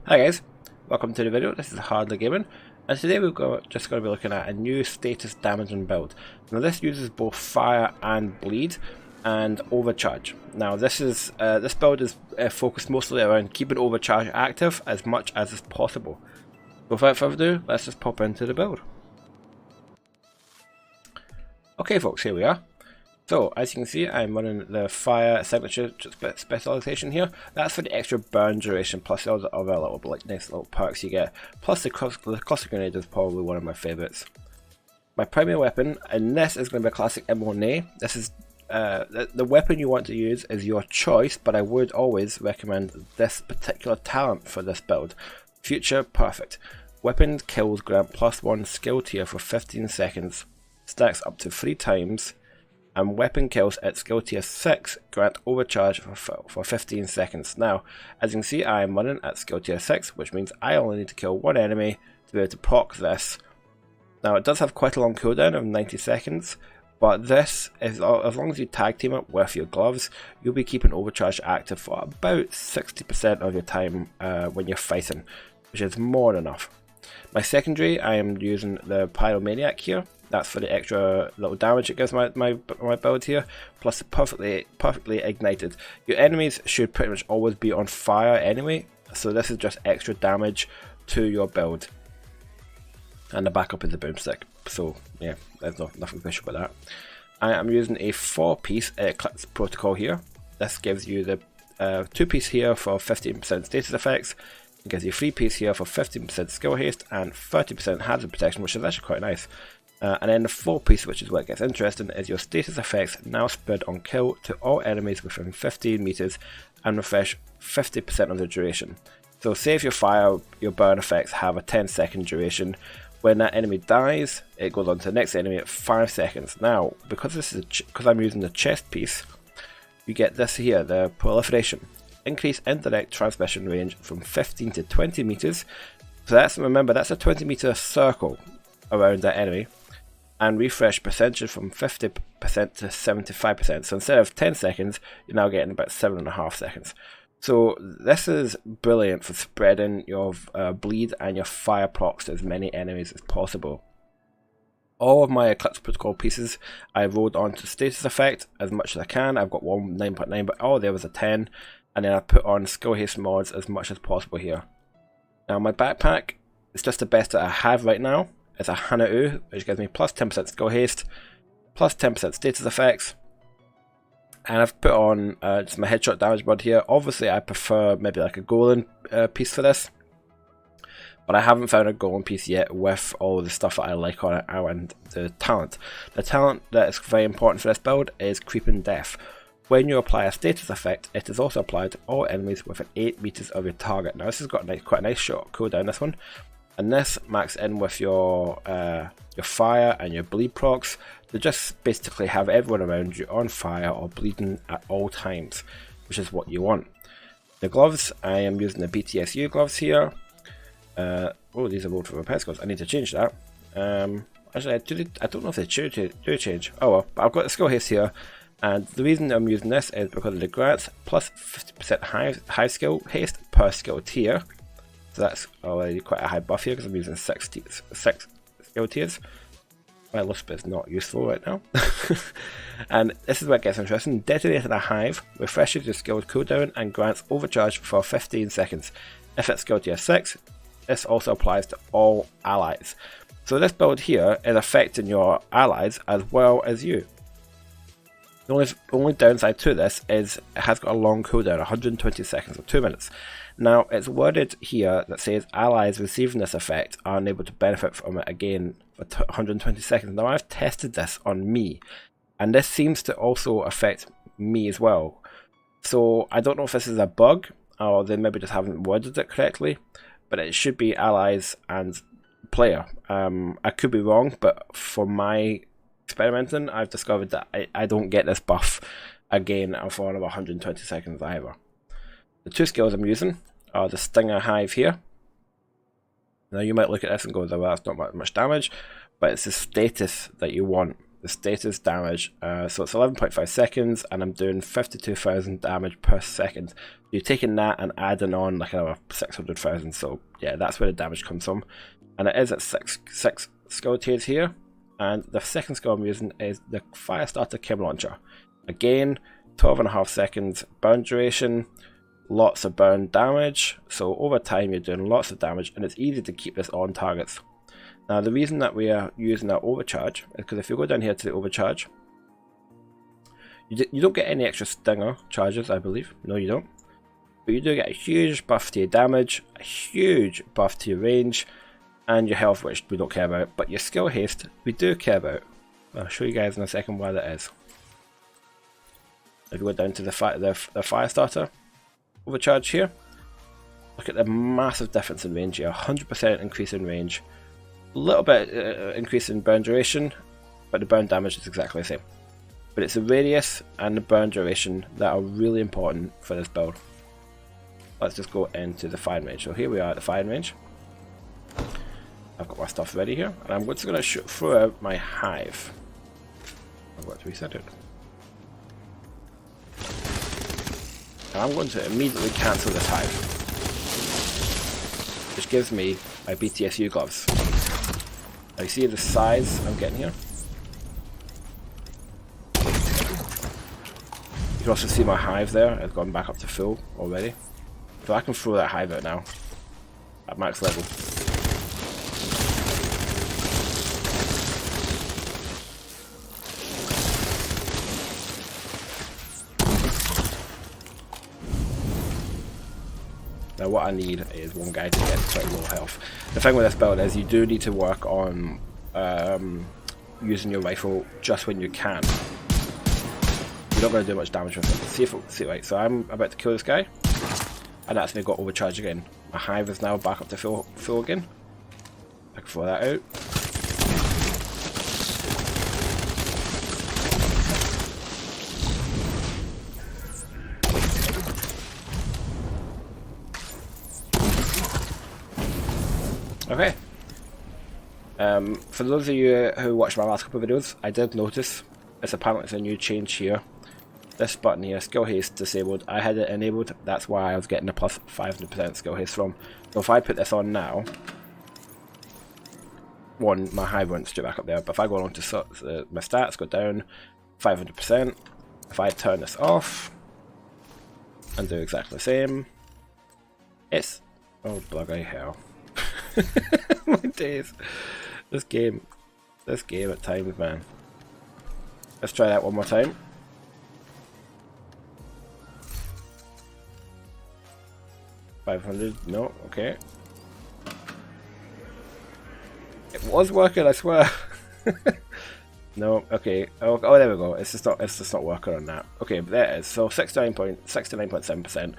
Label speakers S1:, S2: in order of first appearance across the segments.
S1: Hi guys, welcome to the video. This is Hardly Gaming, and today just going to be looking at a new status damaging build. Now this uses both fire and bleed and overcharge. Now this build is focused mostly around keeping overcharge active as much as is possible. So without further ado, let's just pop into the build. Okay folks, here we are. So, as you can see, I'm running the fire signature specialization here. That's for the extra burn duration, plus all the other nice little perks you get. Plus the cluster grenade is probably one of my favourites. My primary weapon, and this is going to be a classic M1A. This is the weapon you want to use is your choice, but I would always recommend this particular talent for this build. Future Perfect. Weapon kills grant +1 skill tier for 15 seconds. Stacks up to 3 times. And weapon kills at skill tier 6 grant overcharge for 15 seconds. Now, as you can see, I am running at skill tier 6, which means I only need to kill one enemy to be able to proc this. Now, it does have quite a long cooldown of 90 seconds, but this, as long as you tag team it with your gloves, you'll be keeping overcharge active for about 60% of your time when you're fighting, which is more than enough. My secondary, I am using the Pyromaniac here. That's for the extra little damage it gives my build here, plus perfectly ignited. Your enemies should pretty much always be on fire anyway, so this is just extra damage to your build. And the backup is the boomstick, so yeah, there's nothing special about that. I am using a 4-piece Eclipse protocol here. This gives you the 2-piece here for 15% status effects. It gives you 3-piece here for 15% skill haste and 30% hazard protection, which is actually quite nice. And then the 4-piece, which is where it gets interesting, is your status effects now spread on kill to all enemies within 15 meters and refresh 50% of the duration. So say if your burn effects have a 10-second duration, when that enemy dies, it goes on to the next enemy at 5 seconds. Now, because I'm using the chest piece, you get this here, the proliferation. Increase indirect transmission range from 15 to 20 meters. So remember, that's a 20-meter circle around that enemy. And refresh percentage from 50% to 75%. So instead of 10 seconds, you're now getting about 7.5 seconds. So this is brilliant for spreading your bleed and your fire procs to as many enemies as possible. All of my Eclipse Protocol pieces I rolled onto status effect as much as I can. I've got one 9.9, but there was a 10. And then I put on skill haste mods as much as possible here. Now my backpack is just the best that I have right now. It's a Hanau, which gives me plus 10% skill haste, plus 10% status effects. And I've put on just my headshot damage mod here. Obviously I prefer maybe like a golem piece for this. But I haven't found a golem piece yet with all the stuff that I like on it and the talent. The talent that is very important for this build is Creeping Death. When you apply a status effect, it is also applied to all enemies within 8 meters of your target. Now this has got quite a nice short cooldown, this one. And this max in with your fire and your bleed procs to just basically have everyone around you on fire or bleeding at all times, which is what you want. The gloves, I am using the BTSU gloves here. These are rolled for repair skills. I need to change that. Actually, I don't know if they do change. Oh well, but I've got the skill haste here. And the reason I'm using this is because of the grants plus 50% high skill haste per skill tier. So that's already quite a high buff here because I'm using 6 skill tiers. My lisp is not useful right now. And this is where it gets interesting. Detonated a hive refreshes your skill cooldown and grants overcharge for 15 seconds. If it's skill tier 6, this also applies to all allies. So this build here is affecting your allies as well as you. The only downside to this is it has got a long cooldown, 120 seconds or 2 minutes. Now it's worded here that says allies receiving this effect are unable to benefit from it again for 120 seconds. Now I've tested this on me, and this seems to also affect me as well. So I don't know if this is a bug or they maybe just haven't worded it correctly, but it should be allies and player. I could be wrong, but for my experimenting, I've discovered that I don't get this buff again for another 120 seconds either. The 2 skills I'm using are the Stinger Hive here. Now you might look at this and go, well, that's not much damage, but it's the status that you want. the status damage. So it's 11.5 seconds, and I'm doing 52,000 damage per second. You're taking that and adding on like another 600,000. So yeah, that's where the damage comes from, and it is at six skill tiers here. And the second skill I'm using is the Firestarter Chem Launcher. Again, 12.5 seconds burn duration, lots of burn damage. So over time you're doing lots of damage, and it's easy to keep this on targets. Now the reason that we are using our overcharge is because if you go down here to the overcharge, you don't get any extra stinger charges, I believe. No, you don't. But you do get a huge buff to your damage, a huge buff to your range, and your health, which we don't care about. But your skill haste, we do care about. I'll show you guys in a second why that is. If you go down to the Firestarter overcharge here, look at the massive difference in range here. 100% increase in range. A little bit increase in burn duration, but the burn damage is exactly the same. But it's the radius and the burn duration that are really important for this build. Let's just go into the firing range. So here we are at the firing range. I've got my stuff ready here, and I'm just going to shoot through out my hive. I've got to reset it. And I'm going to immediately cancel this hive, which gives me my BTSU gloves. Now you see the size I'm getting here? You can also see my hive there has gone back up to full already. So I can throw that hive out now at max level. Now what I need is one guy to get quite low health. The thing with this build is you do need to work on using your rifle just when you can. You're not going to do much damage with it. See, right, so I'm about to kill this guy, and that's me got overcharged again. My hive is now back up to full again. I can throw that out. Okay. For those of you who watched my last couple of videos, I did notice it's a new change here. This button here, skill haste disabled. I had it enabled. That's why I was getting a plus 500% skill haste from. So if I put this on now, my hive went straight back up there. But if I go on to my stats, go down 500%. If I turn this off and do exactly the same, it's oh bloody hell. My days. This game at times, man. Let's try that one more time. $500, no, okay. It was working, I swear. No, okay. Oh, there we go. It's just not working on that. Okay, but there it is. So 69.7%.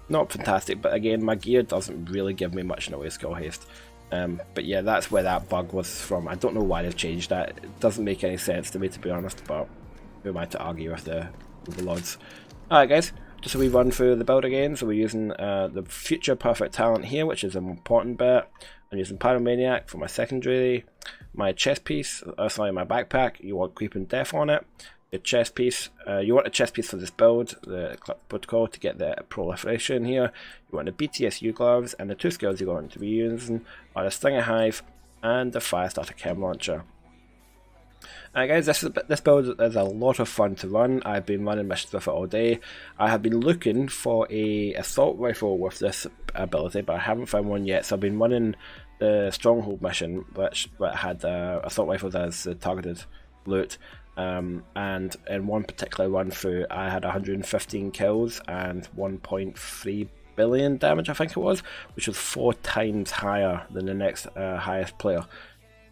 S1: Not fantastic, but again, my gear doesn't really give me much in the way of skill haste. But yeah, that's where that bug was from. I don't know why they've changed that. It doesn't make any sense to me, to be honest, but who am I to argue with the lords? Alright guys, just so we run through the build again. So we're using the future perfect talent here, which is an important bit. I'm using Pyromaniac for my secondary. My chest piece, my backpack, you want Creeping Death on it. Your chest piece, you want a chest piece for this build, the protocol, to get the proliferation here. You want the BTSU gloves, and the two skills you're going to be using are the Stinger Hive and the Firestarter Chem Launcher. Guys, this build is a lot of fun to run. I've been running missions with it all day. I have been looking for a assault rifle with this ability, but I haven't found one yet. So I've been running the Stronghold mission, which had assault rifles as the targeted loot. And in one particular run through, I had 115 kills and 1.3 billion damage, I think it was, which was 4 times higher than the next highest player.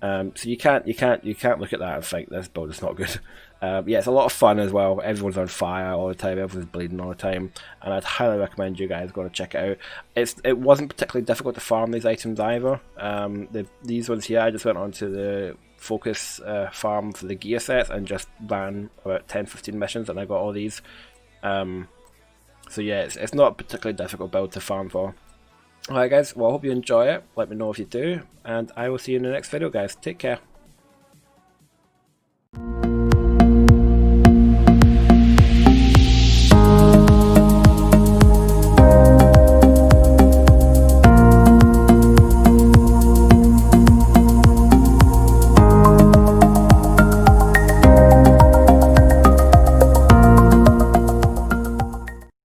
S1: So you can't look at that and think this build is not good. Yeah, it's a lot of fun as well. Everyone's on fire all the time, everyone's bleeding all the time, and I'd highly recommend you guys go to check it out. It wasn't particularly difficult to farm these items either. These ones here, I just went on to the focus farm for the gear sets and just ran about 10-15 missions, and I got all these. So yeah, it's not a particularly difficult build to farm for. Alright guys, well I hope you enjoy it. Let me know if you do, and I will see you in the next video guys. Take care.